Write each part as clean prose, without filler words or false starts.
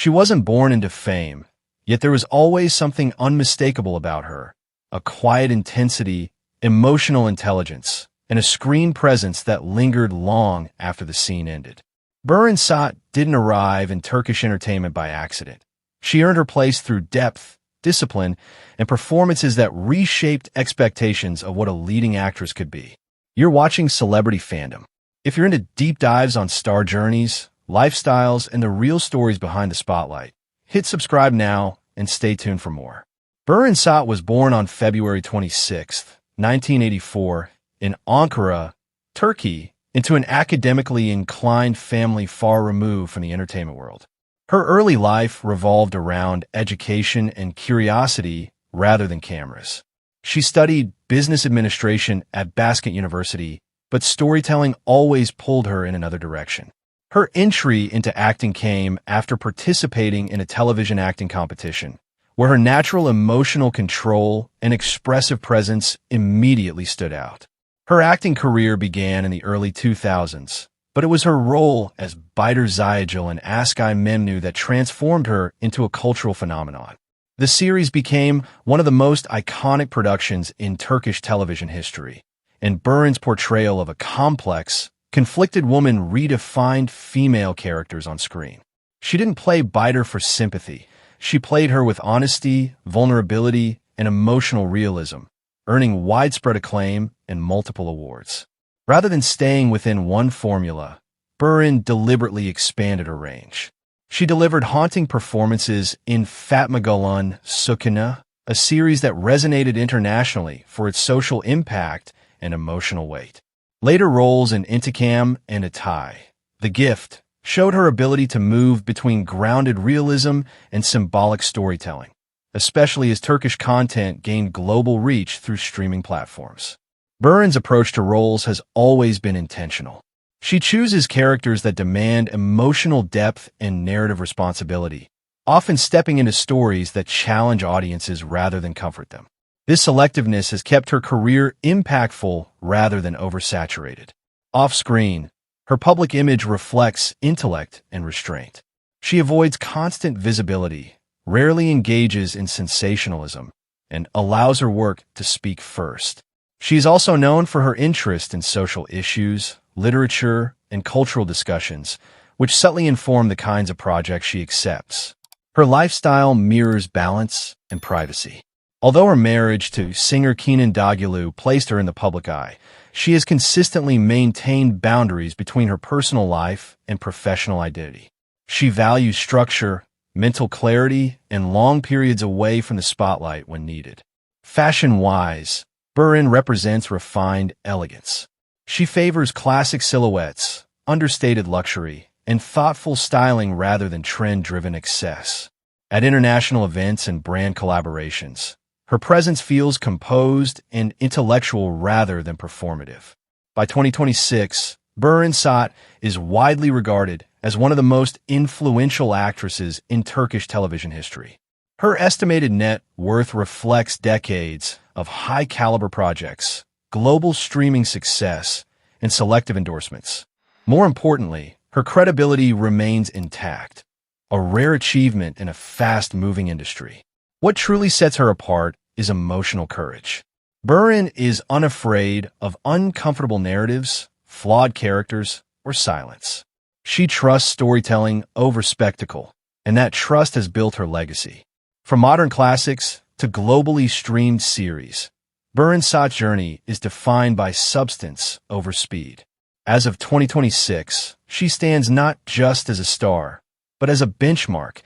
She wasn't born into fame, yet there was always something unmistakable about her, a quiet intensity, emotional intelligence, and a screen presence that lingered long after the scene ended. Beren Saat didn't arrive in Turkish entertainment by accident. She earned her place through depth, discipline, and performances that reshaped expectations of what a leading actress could be. You're watching Celebrity Fandom. If you're into deep dives on star journeys, lifestyles, and the real stories behind the spotlight, hit subscribe now and stay tuned for more. Beren Saat was born on February 26, 1984, in Ankara, Turkey, into an academically inclined family far removed from the entertainment world. Her early life revolved around education and curiosity rather than cameras. She studied business administration at Basket University, but storytelling always pulled her in another direction. Her entry into acting came after participating in a television acting competition, where her natural emotional control and expressive presence immediately stood out. Her acting career began in the early 2000s, but it was her role as Beren Saat in Ask I Memnu that transformed her into a cultural phenomenon. The series became one of the most iconic productions in Turkish television history, and Beren's portrayal of a complex, conflicted woman redefined female characters on screen. She didn't play Biter for sympathy. She played her with honesty, vulnerability, and emotional realism, earning widespread acclaim and multiple awards. Rather than staying within one formula, Beren deliberately expanded her range. She delivered haunting performances in Fatma Gül'ün Sukuna, a series that resonated internationally for its social impact and emotional weight. Later roles in Intikam and Atay, The Gift, showed her ability to move between grounded realism and symbolic storytelling, especially as Turkish content gained global reach through streaming platforms. Beren's approach to roles has always been intentional. She chooses characters that demand emotional depth and narrative responsibility, often stepping into stories that challenge audiences rather than comfort them. This selectiveness has kept her career impactful rather than oversaturated. Off-screen, her public image reflects intellect and restraint. She avoids constant visibility, rarely engages in sensationalism, and allows her work to speak first. She is also known for her interest in social issues, literature, and cultural discussions, which subtly inform the kinds of projects she accepts. Her lifestyle mirrors balance and privacy. Although her marriage to singer Kenan Doğulu placed her in the public eye, she has consistently maintained boundaries between her personal life and professional identity. She values structure, mental clarity, and long periods away from the spotlight when needed. Fashion-wise, Beren represents refined elegance. She favors classic silhouettes, understated luxury, and thoughtful styling rather than trend-driven excess. At international events and brand collaborations, her presence feels composed and intellectual rather than performative. By 2026, Beren Saat is widely regarded as one of the most influential actresses in Turkish television history. Her estimated net worth reflects decades of high-caliber projects, global streaming success, and selective endorsements. More importantly, her credibility remains intact, a rare achievement in a fast-moving industry. What truly sets her apart is emotional courage. Beren is unafraid of uncomfortable narratives, flawed characters, or silence. She trusts storytelling over spectacle, and that trust has built her legacy. From modern classics to globally streamed series, Beren Saat's journey is defined by substance over speed. As of 2026, she stands not just as a star, but as a benchmark,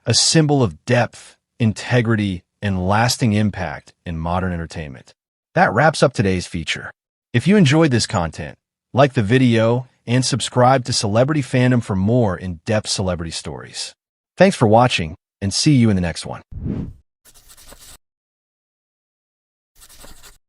a symbol of depth, integrity, and lasting impact in modern entertainment. That wraps up today's feature. If you enjoyed this content, like the video and subscribe to Celebrity Fandom for more in-depth celebrity stories. Thanks for watching, and see you in the next one.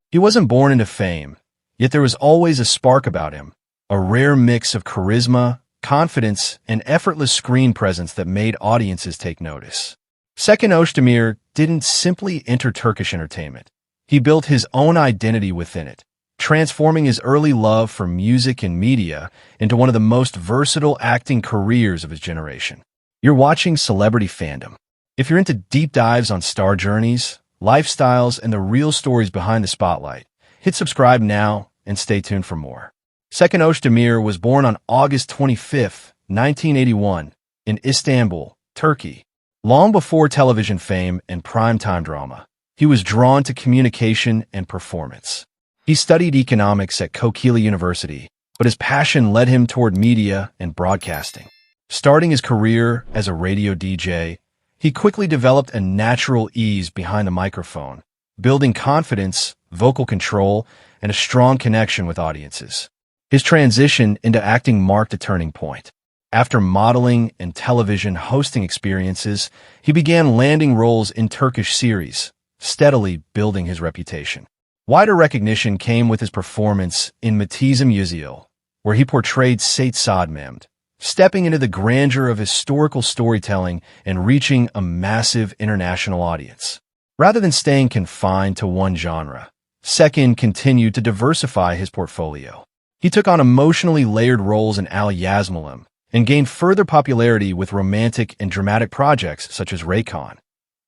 He wasn't born into fame, yet there was always a spark about him, a rare mix of charisma, confidence, and effortless screen presence that made audiences take notice. Seckin Ozdemir didn't simply enter Turkish entertainment. He built his own identity within it, transforming his early love for music and media into one of the most versatile acting careers of his generation. You're watching Celebrity Fandom. If you're into deep dives on star journeys, lifestyles, and the real stories behind the spotlight, hit subscribe now and stay tuned for more. Seckin Ozdemir was born on August 25, 1981, in Istanbul, Turkey. Long before television fame and primetime drama, he was drawn to communication and performance. He studied economics at Kuslari University, but his passion led him toward media and broadcasting. Starting his career as a radio DJ, he quickly developed a natural ease behind the microphone, building confidence, vocal control, and a strong connection with audiences. His transition into acting marked a turning point. After modeling and television hosting experiences, he began landing roles in Turkish series, steadily building his reputation. Wider recognition came with his performance in Matizm Yüzyıl, where he portrayed Memnu, stepping into the grandeur of historical storytelling and reaching a massive international audience. Rather than staying confined to one genre, Seckin continued to diversify his portfolio. He took on emotionally layered roles in Al Yazmalım and gained further popularity with romantic and dramatic projects such as Raycon,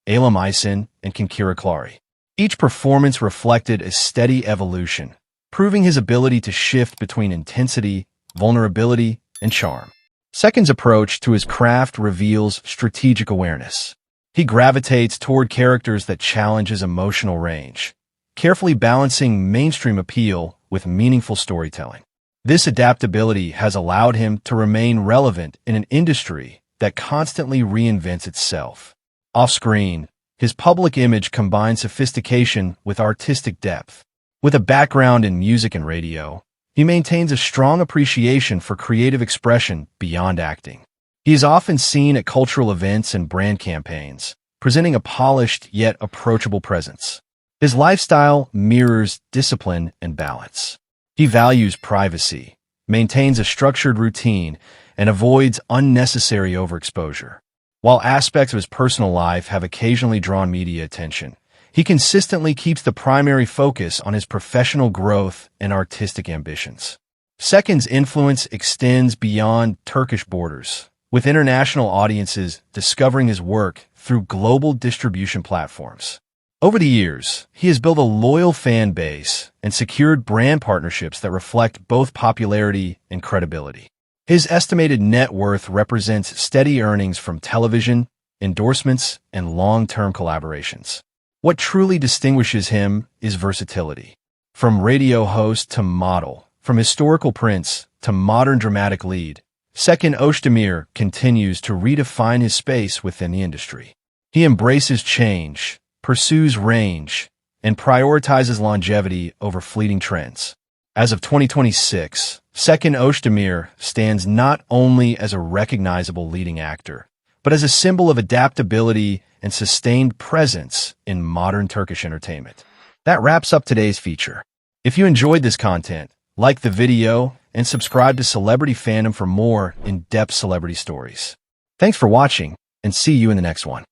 Alam Aysin, and Kuslari. Each performance reflected a steady evolution, proving his ability to shift between intensity, vulnerability, and charm. Seckin's approach to his craft reveals strategic awareness. He gravitates toward characters that challenge his emotional range, carefully balancing mainstream appeal with meaningful storytelling. This adaptability has allowed him to remain relevant in an industry that constantly reinvents itself. Off-screen, his public image combines sophistication with artistic depth. With a background in music and radio, he maintains a strong appreciation for creative expression beyond acting. He is often seen at cultural events and brand campaigns, presenting a polished yet approachable presence. His lifestyle mirrors discipline and balance. He values privacy, maintains a structured routine, and avoids unnecessary overexposure. While aspects of his personal life have occasionally drawn media attention, he consistently keeps the primary focus on his professional growth and artistic ambitions. Seckin's influence extends beyond Turkish borders, with international audiences discovering his work through global distribution platforms. Over the years, he has built a loyal fan base and secured brand partnerships that reflect both popularity and credibility. His estimated net worth represents steady earnings from television, endorsements, and long-term collaborations. What truly distinguishes him is versatility. From radio host to model, from historical prince to modern dramatic lead, Seckin Ozdemir continues to redefine his space within the industry. He embraces change, pursues range, and prioritizes longevity over fleeting trends. As of 2026, Seckin Ozdemir stands not only as a recognizable leading actor, but as a symbol of adaptability and sustained presence in modern Turkish entertainment. That wraps up today's feature. If you enjoyed this content, like the video and subscribe to Celebrity Fandom for more in-depth celebrity stories. Thanks for watching, and see you in the next one.